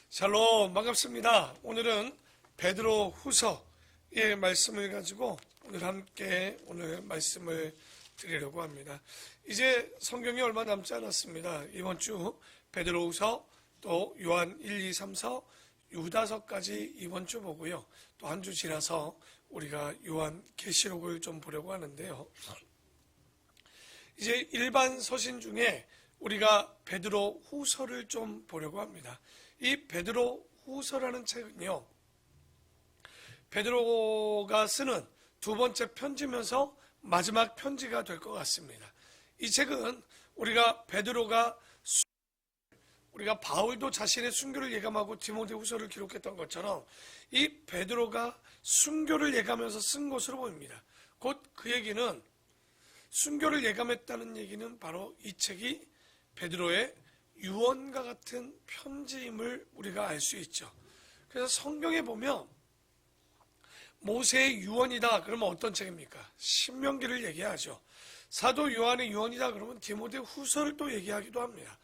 샬롬, 반갑습니다. 오늘은 베드로 후서의 말씀을 가지고 오늘 말씀을 드리려고 합니다. 이제 성경이 얼마 남지 않았습니다. 이번 주 베드로 후서, 또 요한 1, 2, 3서, 유다서까지 이번 주 보고요. 또 한 주 지나서 우리가 요한 계시록을 좀 보려고 하는데요. 이제 일반 서신 중에 우리가 베드로 후서를 좀 보려고 합니다. 이 베드로 후서라는 책은요, 베드로가 쓰는 두 번째 편지면서 마지막 편지가 될 것 같습니다. 이 책은 우리가 바울도 자신의 순교를 예감하고 디모데 후서를 기록했던 것처럼 이 베드로가 순교를 예감하면서 쓴 것으로 보입니다. 곧 그 얘기는, 순교를 예감했다는 얘기는 바로 이 책이 베드로의 유언과 같은 편지임을 우리가 알 수 있죠. 그래서 성경에 보면 모세의 유언이다 그러면 어떤 책입니까? 신명기를 얘기하죠. 사도 요한의 유언이다 그러면 디모데 후서를 또 얘기하기도 합니다.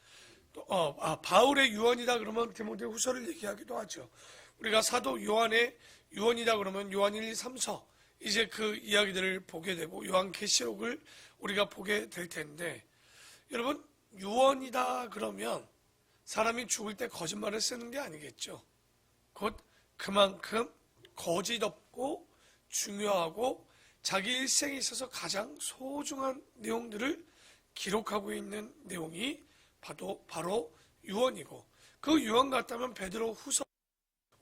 바울의 유언이다 그러면 디모데 후서를 얘기하기도 하죠. 우리가 사도 요한의 유언이다 그러면 요한 1, 2, 3서, 이제 그 이야기들을 보게 되고 요한 계시록을 우리가 보게 될 텐데, 여러분, 유언이다 그러면 사람이 죽을 때 거짓말을 쓰는 게 아니겠죠. 곧 그만큼 거짓 없고 중요하고 자기 일생에 있어서 가장 소중한 내용들을 기록하고 있는 내용이 바로 유언이고, 그 유언 같다면 베드로 후서,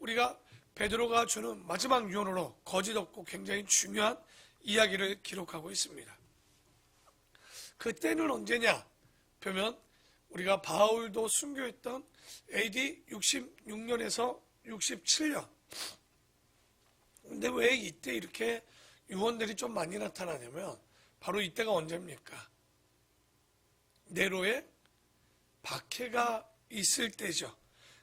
우리가 베드로가 주는 마지막 유언으로 거짓 없고 굉장히 중요한 이야기를 기록하고 있습니다. 그때는 언제냐? 보면 우리가 바울도 순교했던 AD 66년에서 67년. 근데 왜 이때 이렇게 유언들이 좀 많이 나타나냐면 바로 이때가 언제입니까? 네로의 박해가 있을 때죠.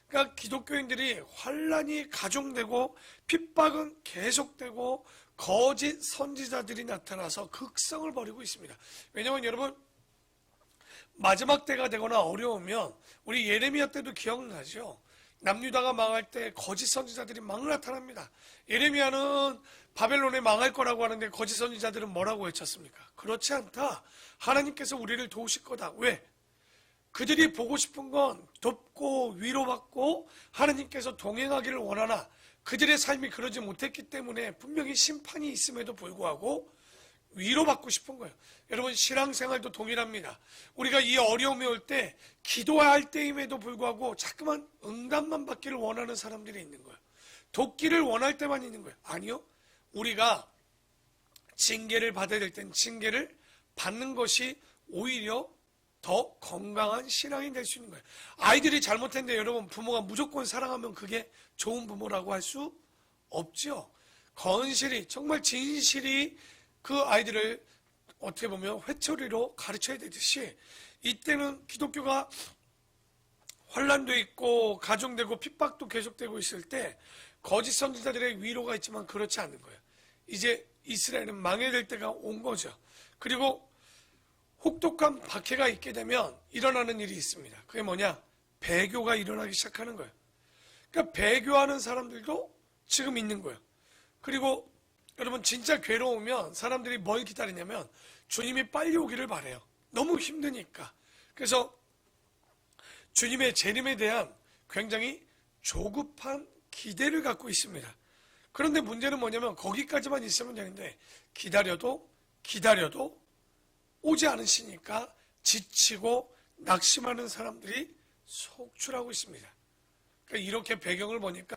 그러니까 기독교인들이 환란이 가중되고 핍박은 계속되고 거짓 선지자들이 나타나서 극성을 벌이고 있습니다. 왜냐하면 여러분, 마지막 때가 되거나 어려우면 우리 예레미야 때도 기억나죠? 남유다가 망할 때 거짓 선지자들이 막 나타납니다. 예레미야는 바벨론에 망할 거라고 하는데 거짓 선지자들은 뭐라고 외쳤습니까? 그렇지 않다. 하나님께서 우리를 도우실 거다. 왜? 그들이 보고 싶은 건 돕고 위로받고 하나님께서 동행하기를 원하나 그들의 삶이 그러지 못했기 때문에 분명히 심판이 있음에도 불구하고 위로받고 싶은 거예요. 여러분, 신앙생활도 동일합니다. 우리가 이 어려움이 올 때 기도할 때임에도 불구하고 자꾸만 응답만 받기를 원하는 사람들이 있는 거예요. 돕기를 원할 때만 있는 거예요. 아니요. 우리가 징계를 받아야 될 땐 징계를 받는 것이 오히려 더 건강한 신앙이 될 수 있는 거예요. 아이들이 잘못했는데 여러분, 부모가 무조건 사랑하면 그게 좋은 부모라고 할 수 없죠. 건실히, 정말 진실이 그 아이들을 어떻게 보면 회초리로 가르쳐야 되듯이, 이때는 기독교가 환란도 있고 가중되고 핍박도 계속되고 있을 때 거짓 선지자들의 위로가 있지만 그렇지 않은 거예요. 이제 이스라엘은 망해될 때가 온 거죠. 그리고 혹독한 박해가 있게 되면 일어나는 일이 있습니다. 그게 뭐냐? 배교가 일어나기 시작하는 거예요. 그러니까 배교하는 사람들도 지금 있는 거예요. 그리고 여러분, 진짜 괴로우면 사람들이 뭘 기다리냐면 주님이 빨리 오기를 바래요. 너무 힘드니까. 그래서 주님의 재림에 대한 굉장히 조급한 기대를 갖고 있습니다. 그런데 문제는 뭐냐면 거기까지만 있으면 되는데 기다려도 오지 않으시니까 지치고 낙심하는 사람들이 속출하고 있습니다. 그러니까 이렇게 배경을 보니까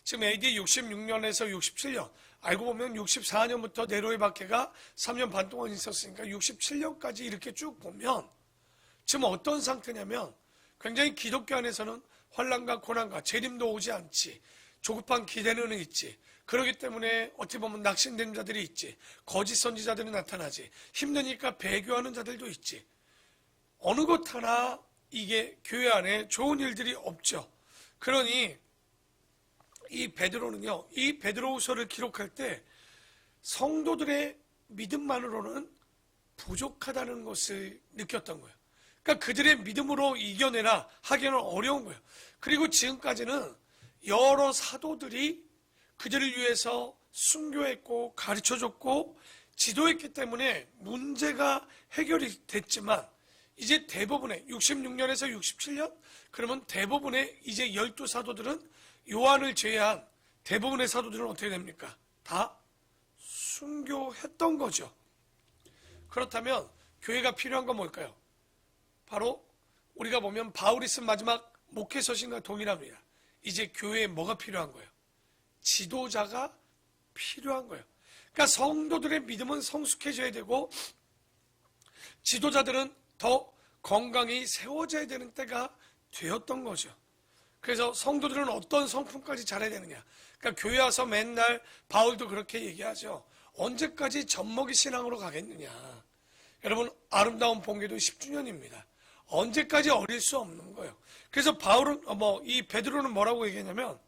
지금 AD 66년에서 67년, 알고 보면 64년부터 네로의 박해가 3년 반 동안 있었으니까 67년까지 이렇게 쭉 보면 지금 어떤 상태냐면 굉장히 기독교 안에서는 환난과 고난과 재림도 오지 않지, 조급한 기대는 있지, 그렇기 때문에 어떻게 보면 낙심된 자들이 있지, 거짓 선지자들이 나타나지, 힘드니까 배교하는 자들도 있지. 어느 것 하나 이게 교회 안에 좋은 일들이 없죠. 그러니 이 베드로는요, 이 베드로후서를 기록할 때 성도들의 믿음만으로는 부족하다는 것을 느꼈던 거예요. 그러니까 그들의 믿음으로 이겨내라 하기는 어려운 거예요. 그리고 지금까지는 여러 사도들이 그들을 위해서 순교했고 가르쳐줬고 지도했기 때문에 문제가 해결이 됐지만 이제 대부분의 66년에서 67년 그러면 대부분의 이제 12사도들은 요한을 제외한 대부분의 사도들은 어떻게 됩니까? 다 순교했던 거죠. 그렇다면 교회가 필요한 건 뭘까요? 바로 우리가 보면 바울이 쓴 마지막 목회 서신과 동일합니다. 이제 교회에 뭐가 필요한 거예요? 지도자가 필요한 거예요. 그러니까 성도들의 믿음은 성숙해져야 되고 지도자들은 더 건강히 세워져야 되는 때가 되었던 거죠. 그래서 성도들은 어떤 성품까지 잘해야 되느냐. 그러니까 교회 와서 맨날 바울도 그렇게 얘기하죠. 언제까지 젖먹이 신앙으로 가겠느냐. 여러분 아름다운 본궤도 10주년입니다. 언제까지 어릴 수 없는 거예요. 그래서 바울은 이 베드로는 뭐라고 얘기했냐면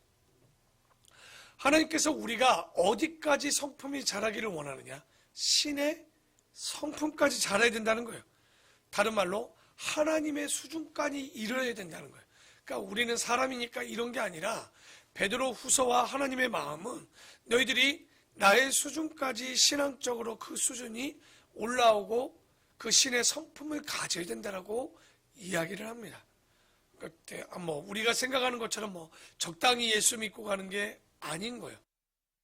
하나님께서 우리가 어디까지 성품이 자라기를 원하느냐? 신의 성품까지 자라야 된다는 거예요. 다른 말로 하나님의 수준까지 이르러야 된다는 거예요. 그러니까 우리는 사람이니까 이런 게 아니라 베드로 후서와 하나님의 마음은 너희들이 나의 수준까지 신앙적으로 그 수준이 올라오고 그 신의 성품을 가져야 된다라고 이야기를 합니다. 그러니까 우리가 생각하는 것처럼 적당히 예수 믿고 가는 게 아닌 거예요.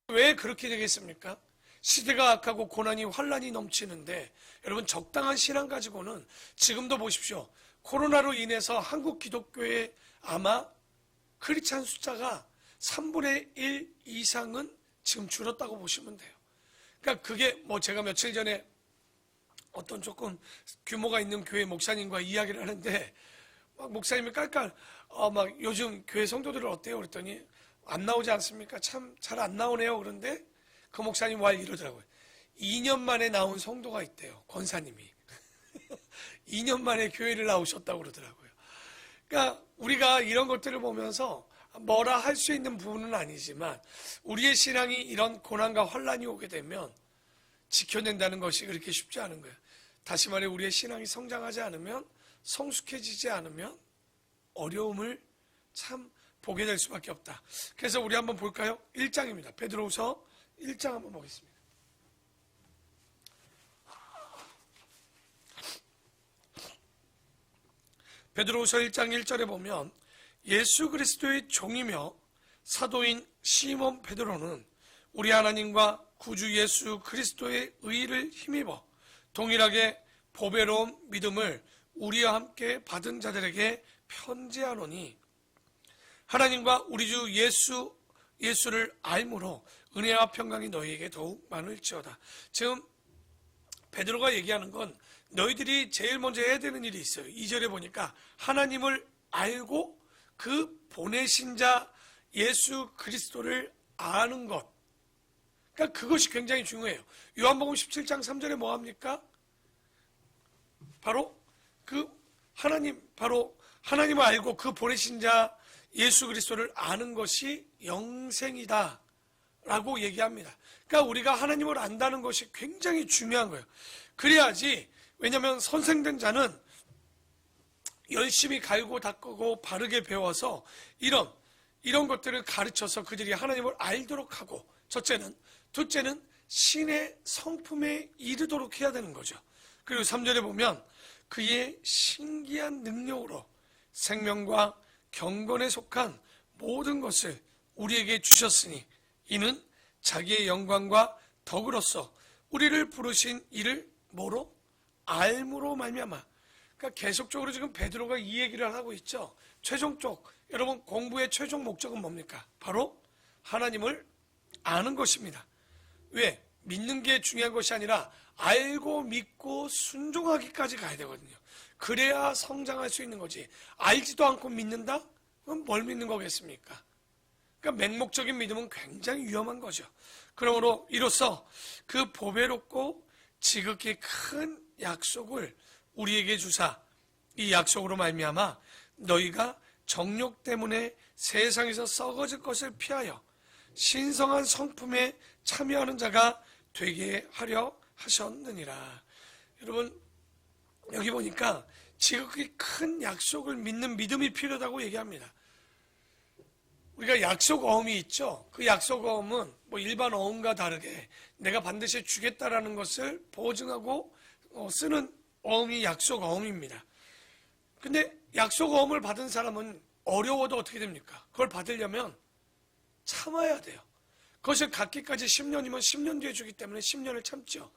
왜 그렇게 되겠습니까? 시대가 악하고 고난이 환란이 넘치는데 여러분 적당한 신앙 가지고는 지금도 보십시오. 코로나로 인해서 한국 기독교의 아마 크리스찬 숫자가 3분의 1 이상은 지금 줄었다고 보시면 돼요. 그러니까 그게 제가 며칠 전에 어떤 조금 규모가 있는 교회 목사님과 이야기를 하는데 막 목사님이 깔깔 요즘 교회 성도들은 어때요? 그랬더니 안 나오지 않습니까? 참 잘 안 나오네요. 그런데 그 목사님 와 이러더라고요. 2년 만에 나온 성도가 있대요. 권사님이. 2년 만에 교회를 나오셨다고 그러더라고요. 그러니까 우리가 이런 것들을 보면서 뭐라 할 수 있는 부분은 아니지만 우리의 신앙이 이런 고난과 환란이 오게 되면 지켜낸다는 것이 그렇게 쉽지 않은 거예요. 다시 말해 우리의 신앙이 성장하지 않으면 성숙해지지 않으면 어려움을 참 보게 될 수밖에 없다. 그래서 우리 한번 볼까요? 1장입니다. 베드로후서 1장 한번 보겠습니다. 베드로후서 1장 1절에 보면 예수 그리스도의 종이며 사도인 시몬 베드로는 우리 하나님과 구주 예수 그리스도의 의를 힘입어 동일하게 보배로운 믿음을 우리와 함께 받은 자들에게 편지하노니 하나님과 우리 주 예수를 알므로 은혜와 평강이 너희에게 더욱 많을지어다. 지금 베드로가 얘기하는 건 너희들이 제일 먼저 해야 되는 일이 있어요. 2절에 보니까 하나님을 알고 그 보내신 자 예수 그리스도를 아는 것. 그러니까 그것이 굉장히 중요해요. 요한복음 17장 3절에 뭐 합니까? 바로 하나님을 알고 그 보내신 자 예수 그리스도를 아는 것이 영생이다 라고 얘기합니다. 그러니까 우리가 하나님을 안다는 것이 굉장히 중요한 거예요. 그래야지, 왜냐하면 선생된 자는 열심히 갈고 닦고 바르게 배워서 이런 것들을 가르쳐서 그들이 하나님을 알도록 하고, 둘째는 신의 성품에 이르도록 해야 되는 거죠. 그리고 3절에 보면 그의 신기한 능력으로 생명과 경건에 속한 모든 것을 우리에게 주셨으니 이는 자기의 영광과 덕으로서 우리를 부르신 이를 뭐로? 알므로 말미암아. 그러니까 계속적으로 지금 베드로가 이 얘기를 하고 있죠. 여러분 공부의 최종 목적은 뭡니까? 바로 하나님을 아는 것입니다. 왜? 믿는 게 중요한 것이 아니라 알고 믿고 순종하기까지 가야 되거든요. 그래야 성장할 수 있는 거지. 알지도 않고 믿는다? 그럼 뭘 믿는 거겠습니까? 그러니까 맹목적인 믿음은 굉장히 위험한 거죠. 그러므로 이로써 그 보배롭고 지극히 큰 약속을 우리에게 주사 이 약속으로 말미암아 너희가 정욕 때문에 세상에서 썩어질 것을 피하여 신성한 성품에 참여하는 자가 되게 하려 하셨느니라. 여러분 여기 보니까 지극히 큰 약속을 믿는 믿음이 필요하다고 얘기합니다. 우리가 약속 어음이 있죠. 그 약속 어음은 뭐 일반 어음과 다르게 내가 반드시 주겠다라는 것을 보증하고 쓰는 어음이 약속 어음입니다. 근데 약속 어음을 받은 사람은 어려워도 어떻게 됩니까? 그걸 받으려면 참아야 돼요. 그것을 갖기까지 10년이면 10년 뒤에 주기 때문에 10년을 참죠.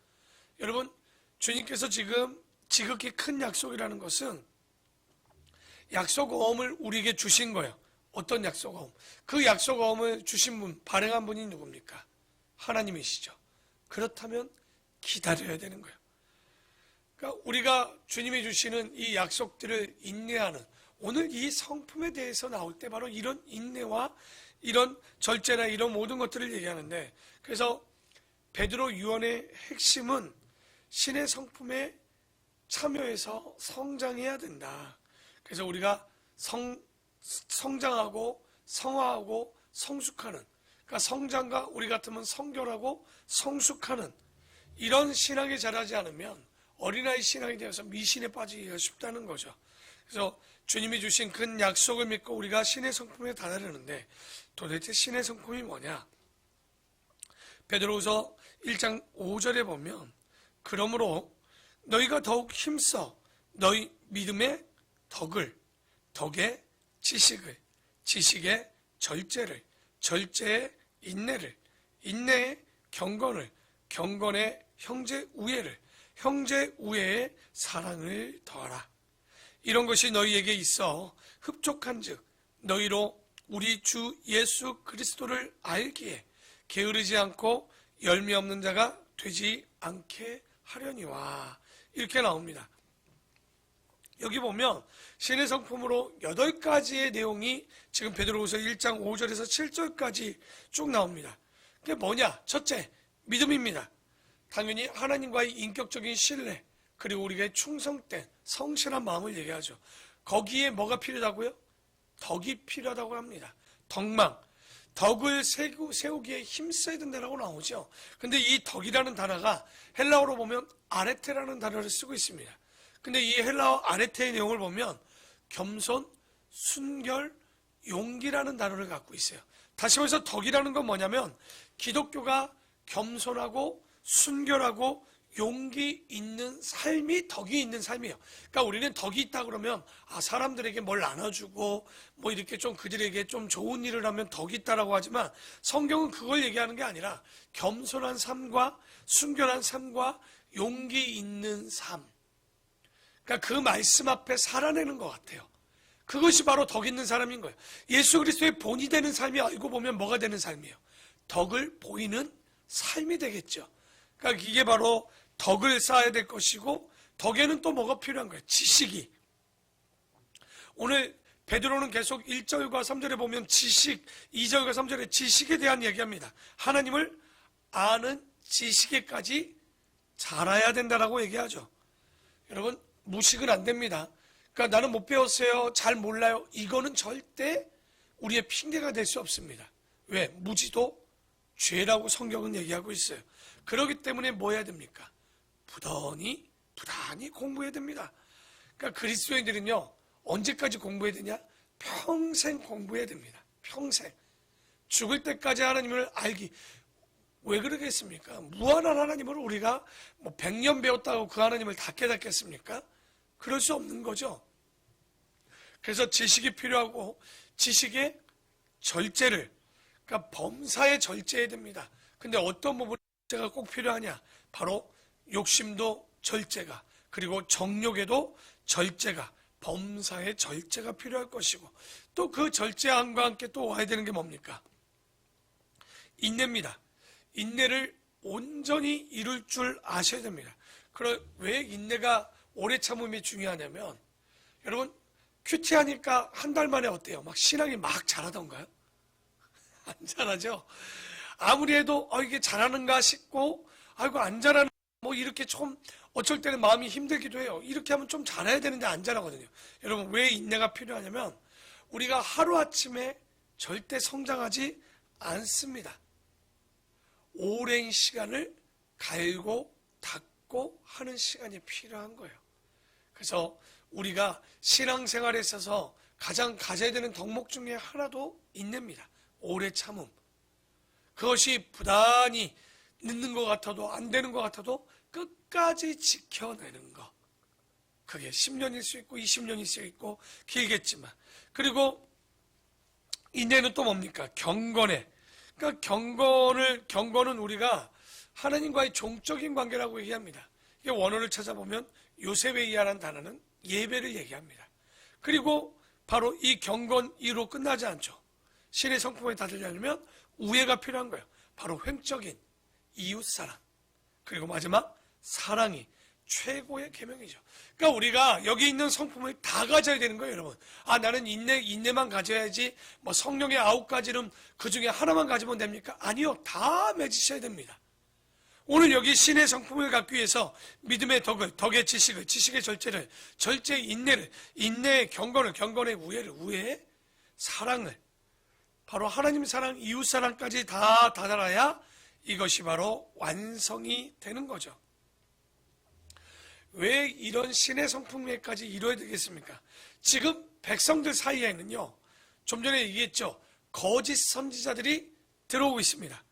여러분, 주님께서 지금 지극히 큰 약속이라는 것은 약속 어음을 우리에게 주신 거예요. 어떤 약속 어음? 그 약속 어음을 주신 분, 발행한 분이 누굽니까? 하나님이시죠. 그렇다면 기다려야 되는 거예요. 그러니까 우리가 주님이 주시는 이 약속들을 인내하는, 오늘 이 성품에 대해서 나올 때 바로 이런 인내와 이런 절제나 이런 모든 것들을 얘기하는데, 그래서 베드로 유언의 핵심은 신의 성품에 참여해서 성장해야 된다. 그래서 우리가 성장하고 성화하고 성숙하는, 그러니까 성장과 우리 같으면 성결하고 성숙하는 이런 신앙이 자라지 않으면 어린아이 신앙이 되어서 미신에 빠지기가 쉽다는 거죠. 그래서 주님이 주신 큰 약속을 믿고 우리가 신의 성품에 다다르는데, 도대체 신의 성품이 뭐냐? 베드로후서 1장 5절에 보면, 그러므로 너희가 더욱 힘써 너희 믿음의 덕을, 덕의 지식을, 지식의 절제를, 절제의 인내를, 인내의 경건을, 경건의 형제 우애를, 형제 우애의 사랑을 더하라. 이런 것이 너희에게 있어 흡족한즉 너희로 우리 주 예수 그리스도를 알기에 게으르지 않고 열매 없는 자가 되지 않게 하려니와. 이렇게 나옵니다. 여기 보면 신의 성품으로 8가지의 내용이 지금 베드로후서 1장 5절에서 7절까지 쭉 나옵니다. 그게 뭐냐? 첫째, 믿음입니다. 당연히 하나님과의 인격적인 신뢰, 그리고 우리가 충성된 성실한 마음을 얘기하죠. 거기에 뭐가 필요하다고요? 덕이 필요하다고 합니다. 덕망, 덕을 세우기에 힘써야 된다고 나오죠. 근데 이 덕이라는 단어가 헬라어로 보면 아레테라는 단어를 쓰고 있습니다. 근데 이 헬라어 아레테의 내용을 보면 겸손, 순결, 용기라는 단어를 갖고 있어요. 다시 말해서 덕이라는 건 뭐냐면 기독교가 겸손하고 순결하고 용기 있는 삶이 덕이 있는 삶이에요. 그러니까 우리는 덕이 있다 그러면 사람들에게 뭘 나눠주고 뭐 이렇게 좀 그들에게 좀 좋은 일을 하면 덕이 있다라고 하지만, 성경은 그걸 얘기하는 게 아니라 겸손한 삶과 순결한 삶과 용기 있는 삶, 그러니까 그 말씀 앞에 살아내는 것 같아요. 그것이 바로 덕 있는 사람인 거예요. 예수 그리스도의 본이 되는 삶이 알고 보면 뭐가 되는 삶이에요? 덕을 보이는 삶이 되겠죠. 그러니까 이게 바로 덕을 쌓아야 될 것이고, 덕에는 또 뭐가 필요한 거예요? 지식이. 오늘 베드로는 계속 1절과 3절에 보면 지식, 2절과 3절에 지식에 대한 얘기합니다. 하나님을 아는 지식에까지 자라야 된다라고 얘기하죠. 여러분, 무식은 안 됩니다. 그러니까 나는 못 배웠어요, 잘 몰라요, 이거는 절대 우리의 핑계가 될 수 없습니다. 왜? 무지도 죄라고 성경은 얘기하고 있어요. 그렇기 때문에 뭐 해야 됩니까? 부단히 공부해야 됩니다. 그러니까 그리스도인들은요, 언제까지 공부해야 되냐? 평생 공부해야 됩니다. 평생. 죽을 때까지 하나님을 알기. 왜 그러겠습니까? 무한한 하나님을 우리가 뭐 100년 배웠다고 그 하나님을 다 깨닫겠습니까? 그럴 수 없는 거죠. 그래서 지식이 필요하고, 지식의 절제를, 그러니까 범사에 절제해야 됩니다. 근데 어떤 부분에 절제가 꼭 필요하냐? 바로 욕심도 절제가, 그리고 정욕에도 절제가, 범사에 절제가 필요할 것이고, 또 그 절제함과 함께 또 와야 되는 게 뭡니까? 인내입니다. 인내를 온전히 이룰 줄 아셔야 됩니다. 그럼 왜 인내가 오래 참음이 중요하냐면, 여러분, 큐티하니까 한 달 만에 어때요? 막 신앙이 막 자라던가요? 안 자라죠? 아무리 해도 이게 잘하는가 싶고, 아이고 안 자라는, 뭐 이렇게 좀 어쩔 때는 마음이 힘들기도 해요. 이렇게 하면 좀 잘해야 되는데 안 자라거든요. 여러분, 왜 인내가 필요하냐면 우리가 하루아침에 절대 성장하지 않습니다. 오랜 시간을 갈고 닦고 하는 시간이 필요한 거예요. 그래서 우리가 신앙생활에 있어서 가장 가져야 되는 덕목 중에 하나도 인내입니다. 오래 참음. 그것이 부단히 늦는 것 같아도 안 되는 것 같아도 끝까지 지켜내는 것. 그게 10년일 수 있고 20년일 수 있고 길겠지만. 그리고 인내는 또 뭡니까? 경건에. 그러니까 경건은 우리가 하나님과의 종적인 관계라고 얘기합니다. 이게 원어를 찾아보면 요세베이아라는 단어는 예배를 얘기합니다. 그리고 바로 이 경건이로 끝나지 않죠. 신의 성품에 다들려면 우애가 필요한 거예요. 바로 횡적인 이웃사랑. 그리고 마지막 사랑이 최고의 계명이죠. 그러니까 우리가 여기 있는 성품을 다 가져야 되는 거예요, 여러분. 나는 인내만 가져야지 뭐 성령의 9가지는 그 중에 하나만 가지면 됩니까? 아니요. 다 맺으셔야 됩니다. 오늘 여기 신의 성품을 갖기 위해서 믿음의 덕의 지식의 절제를, 절제의 인내를, 인내의 경건의 우애의 사랑을, 바로 하나님 사랑, 이웃 사랑까지 다 다달아야 이것이 바로 완성이 되는 거죠. 왜 이런 신의 성품에까지 이루어야 되겠습니까? 지금 백성들 사이에는요, 좀 전에 얘기했죠. 거짓 선지자들이 들어오고 있습니다.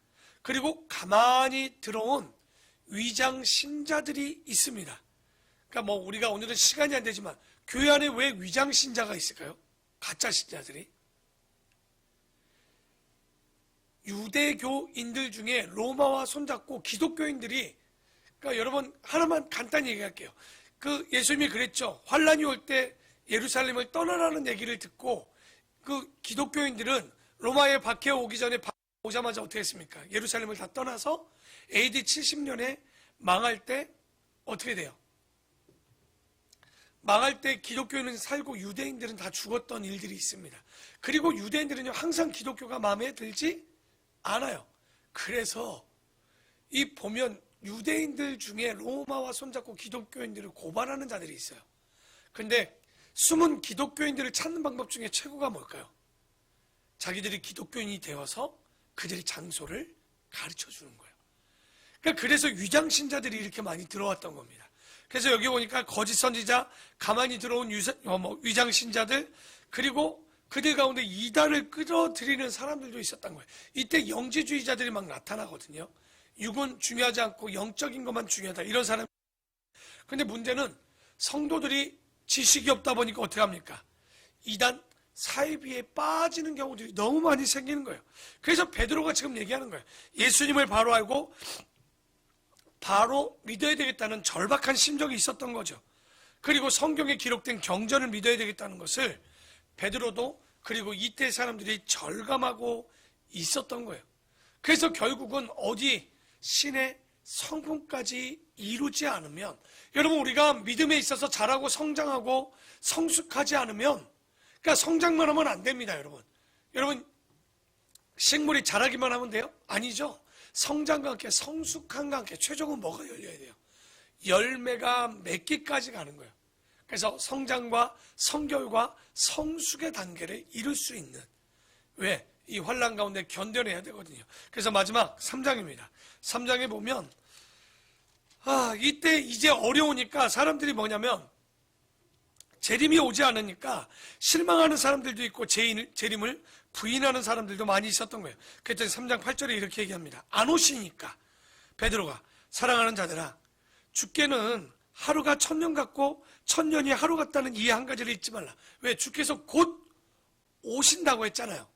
그리고 가만히 들어온 위장 신자들이 있습니다. 그러니까 뭐 우리가 오늘은 시간이 안 되지만 교회 안에 왜 위장 신자가 있을까요? 가짜 신자들이. 유대교인들 중에 로마와 손잡고 기독교인들이, 그러니까 여러분 하나만 간단히 얘기할게요. 그 예수님이 그랬죠. 환란이 올 때 예루살렘을 떠나라는 얘기를 듣고 그 기독교인들은 로마에 박해 오기 전에 오자마자 어떻게 했습니까? 예루살렘을 다 떠나서 AD 70년에 망할 때 어떻게 돼요? 망할 때 기독교인은 살고 유대인들은 다 죽었던 일들이 있습니다. 그리고 유대인들은요, 항상 기독교가 마음에 들지 않아요. 그래서 이 보면 유대인들 중에 로마와 손잡고 기독교인들을 고발하는 자들이 있어요. 근데 숨은 기독교인들을 찾는 방법 중에 최고가 뭘까요? 자기들이 기독교인이 되어서 그들의 장소를 가르쳐 주는 거예요. 그러니까 그래서 위장신자들이 이렇게 많이 들어왔던 겁니다. 그래서 여기 보니까 거짓 선지자, 가만히 들어온 위장신자들, 그리고 그들 가운데 이단을 끌어들이는 사람들도 있었던 거예요. 이때 영지주의자들이 막 나타나거든요. 육은 중요하지 않고 영적인 것만 중요하다, 이런 사람. 근데 문제는 성도들이 지식이 없다 보니까 어떻게 합니까? 이단 사이비에 빠지는 경우들이 너무 많이 생기는 거예요. 그래서 베드로가 지금 얘기하는 거예요. 예수님을 바로 알고 바로 믿어야 되겠다는 절박한 심정이 있었던 거죠. 그리고 성경에 기록된 경전을 믿어야 되겠다는 것을 베드로도, 그리고 이때 사람들이 절감하고 있었던 거예요. 그래서 결국은 어디 신의 성품까지 이루지 않으면, 여러분 우리가 믿음에 있어서 자라고 성장하고 성숙하지 않으면, 그러니까 성장만 하면 안 됩니다, 여러분. 여러분 식물이 자라기만 하면 돼요? 아니죠. 성장과 함께 성숙함과 함께 최종은 뭐가 열려야 돼요? 열매가 맺기까지 가는 거예요. 그래서 성장과 성결과 성숙의 단계를 이룰 수 있는, 왜? 이 환난 가운데 견뎌내야 되거든요. 그래서 마지막 3장입니다. 3장에 보면 이때 이제 어려우니까 사람들이 뭐냐면 재림이 오지 않으니까 실망하는 사람들도 있고 재림을 부인하는 사람들도 많이 있었던 거예요. 그랬더니 3장 8절에 이렇게 얘기합니다. 안 오시니까 베드로가, 사랑하는 자들아, 주께는 하루가 1000년 같고 1000년이 하루 같다는 이 한 가지를 잊지 말라. 왜? 주께서 곧 오신다고 했잖아요.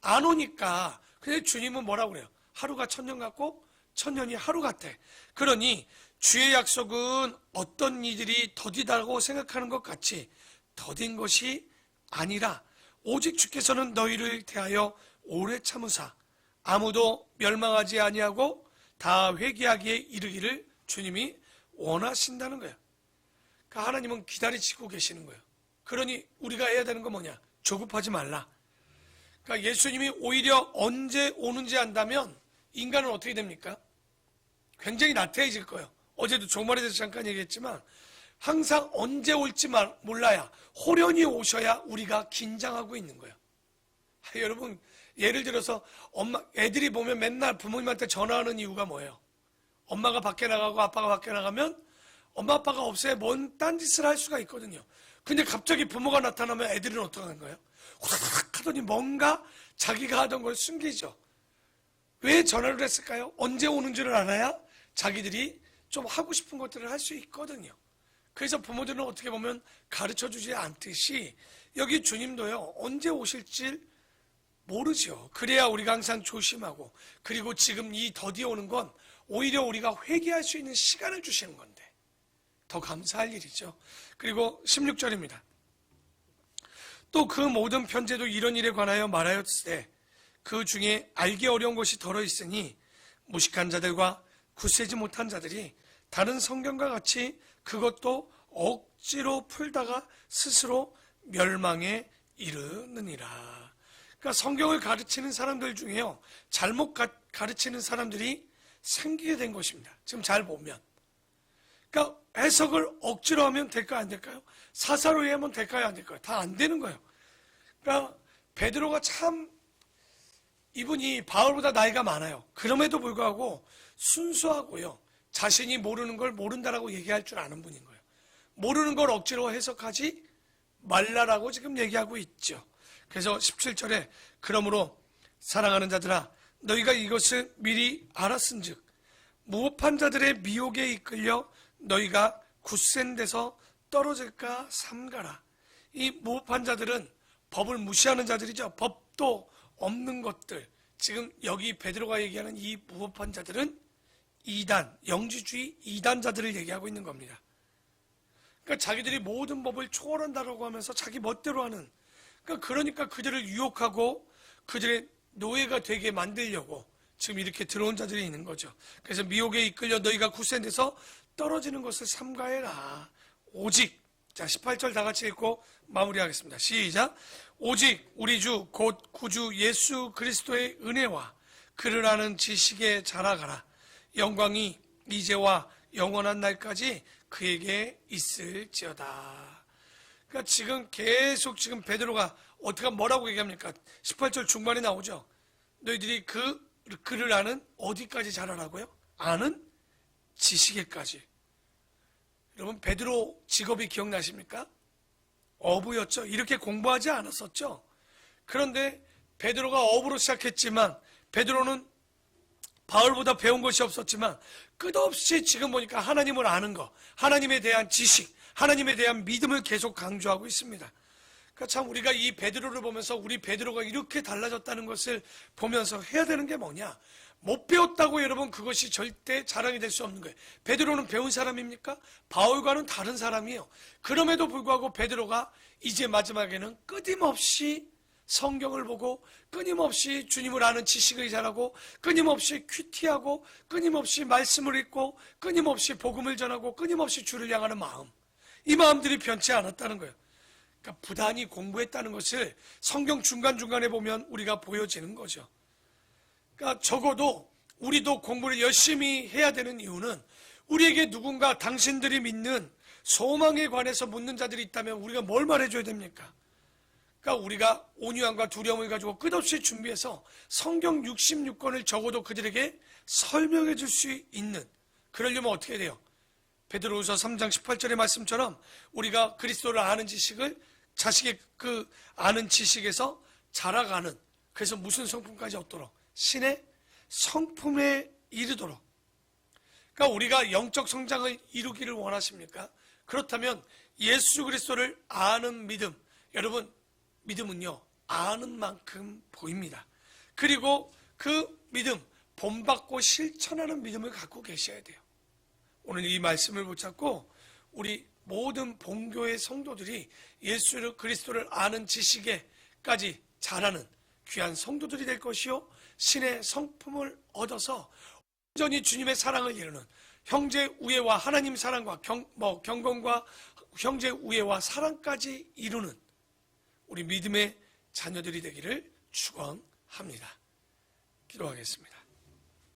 안 오니까. 근데 주님은 뭐라고 그래요? 하루가 1000년 같고 1000년이 하루 같아. 그러니 주의 약속은 어떤 이들이 더디다고 생각하는 것 같이 더딘 것이 아니라 오직 주께서는 너희를 대하여 오래 참으사 아무도 멸망하지 아니하고 다 회개하기에 이르기를 주님이 원하신다는 거예요. 그러니까 하나님은 기다리시고 계시는 거예요. 그러니 우리가 해야 되는 건 뭐냐? 조급하지 말라. 그러니까 예수님이 오히려 언제 오는지 안다면 인간은 어떻게 됩니까? 굉장히 나태해질 거예요. 어제도 종말에 대해서 잠깐 얘기했지만 항상 언제 올지 몰라야, 호련히 오셔야 우리가 긴장하고 있는 거예요. 여러분 예를 들어서 애들이 보면 맨날 부모님한테 전화하는 이유가 뭐예요? 엄마가 밖에 나가고 아빠가 밖에 나가면 엄마 아빠가 없어야 뭔 딴짓을 할 수가 있거든요. 근데 갑자기 부모가 나타나면 애들은 어떻게 하는 거예요? 후다닥 하더니 뭔가 자기가 하던 걸 숨기죠. 왜 전화를 했을까요? 언제 오는 줄을 알아야 자기들이 좀 하고 싶은 것들을 할 수 있거든요. 그래서 부모들은 어떻게 보면 가르쳐주지 않듯이 여기 주님도요, 언제 오실지 모르죠. 그래야 우리가 항상 조심하고, 그리고 지금 이 더디 오는 건 오히려 우리가 회개할 수 있는 시간을 주시는 건데 더 감사할 일이죠. 그리고 16절입니다. 또 그 모든 편지도 이런 일에 관하여 말하였으되 그 중에 알기 어려운 것이 덜어 있으니 무식한 자들과 굳세지 못한 자들이 다른 성경과 같이 그것도 억지로 풀다가 스스로 멸망에 이르느니라. 그러니까 성경을 가르치는 사람들 중에요, 잘못 가르치는 사람들이 생기게 된 것입니다. 지금 잘 보면. 그러니까 해석을 억지로 하면 될까요, 안 될까요? 사사로이 하면 될까요, 안 될까요? 다 안 되는 거예요. 그러니까 베드로가 참, 이분이 바울보다 나이가 많아요. 그럼에도 불구하고 순수하고요, 자신이 모르는 걸 모른다라고 얘기할 줄 아는 분인 거예요. 모르는 걸 억지로 해석하지 말라라고 지금 얘기하고 있죠. 그래서 17절에 그러므로 사랑하는 자들아 너희가 이것을 미리 알았은즉 무법한 자들의 미혹에 이끌려 너희가 굳센 데서 떨어질까 삼가라. 이 무법한 자들은 법을 무시하는 자들이죠. 법도 없는 것들. 지금 여기 베드로가 얘기하는 이 무법한 자들은 이단, 영지주의 이단자들을 얘기하고 있는 겁니다. 그러니까 자기들이 모든 법을 초월한다라고 하면서 자기 멋대로 하는, 그러니까 그들을 유혹하고 그들의 노예가 되게 만들려고 지금 이렇게 들어온 자들이 있는 거죠. 그래서 미혹에 이끌려 너희가 굳센 데서 떨어지는 것을 삼가해라. 오직, 자 18절 다 같이 읽고 마무리하겠습니다. 시작. 오직 우리 주 곧 구주 예수 그리스도의 은혜와 그를 아는 지식에 자라가라. 영광이 이제와 영원한 날까지 그에게 있을지어다. 그러니까 지금 계속 지금 베드로가 어떻게 뭐라고 얘기합니까? 18절 중반에 나오죠. 너희들이 그를 아는 어디까지 자라라고요? 아는 지식에까지. 여러분 베드로 직업이 기억나십니까? 어부였죠. 이렇게 공부하지 않았었죠. 그런데 베드로가 어부로 시작했지만 베드로는 바울보다 배운 것이 없었지만 끝없이 지금 보니까 하나님을 아는 것, 하나님에 대한 지식, 하나님에 대한 믿음을 계속 강조하고 있습니다. 그러니까 참 우리가 이 베드로를 보면서 우리 베드로가 이렇게 달라졌다는 것을 보면서 해야 되는 게 뭐냐? 못 배웠다고 여러분 그것이 절대 자랑이 될 수 없는 거예요. 베드로는 배운 사람입니까? 바울과는 다른 사람이에요. 그럼에도 불구하고 베드로가 이제 마지막에는 끊임없이 성경을 보고 끊임없이 주님을 아는 지식을 자라고 끊임없이 큐티하고 끊임없이 말씀을 읽고 끊임없이 복음을 전하고 끊임없이 주를 향하는 마음, 이 마음들이 변치 않았다는 거예요. 그러니까 부단히 공부했다는 것을 성경 중간중간에 보면 우리가 보여지는 거죠. 그러니까 적어도 우리도 공부를 열심히 해야 되는 이유는 우리에게 누군가 당신들이 믿는 소망에 관해서 묻는 자들이 있다면 우리가 뭘 말해줘야 됩니까? 그러니까 우리가 온유함과 두려움을 가지고 끝없이 준비해서 성경 66권을 적어도 그들에게 설명해 줄 수 있는, 그러려면 어떻게 돼요? 베드로후서 3장 18절의 말씀처럼 우리가 그리스도를 아는 지식을 자식의 그 아는 지식에서 자라가는, 그래서 무슨 성품까지 얻도록? 신의 성품에 이르도록. 그러니까 우리가 영적 성장을 이루기를 원하십니까? 그렇다면 예수 그리스도를 아는 믿음, 여러분 믿음은요 아는 만큼 보입니다. 그리고 그 믿음, 본받고 실천하는 믿음을 갖고 계셔야 돼요. 오늘 이 말씀을 붙잡고 우리 모든 본교의 성도들이 예수 그리스도를 아는 지식에까지 자라는 귀한 성도들이 될 것이요, 신의 성품을 얻어서 온전히 주님의 사랑을 이루는 형제 우애와 하나님 사랑과 경건과 형제 우애와 사랑까지 이루는 우리 믿음의 자녀들이 되기를 축원합니다. 기도하겠습니다.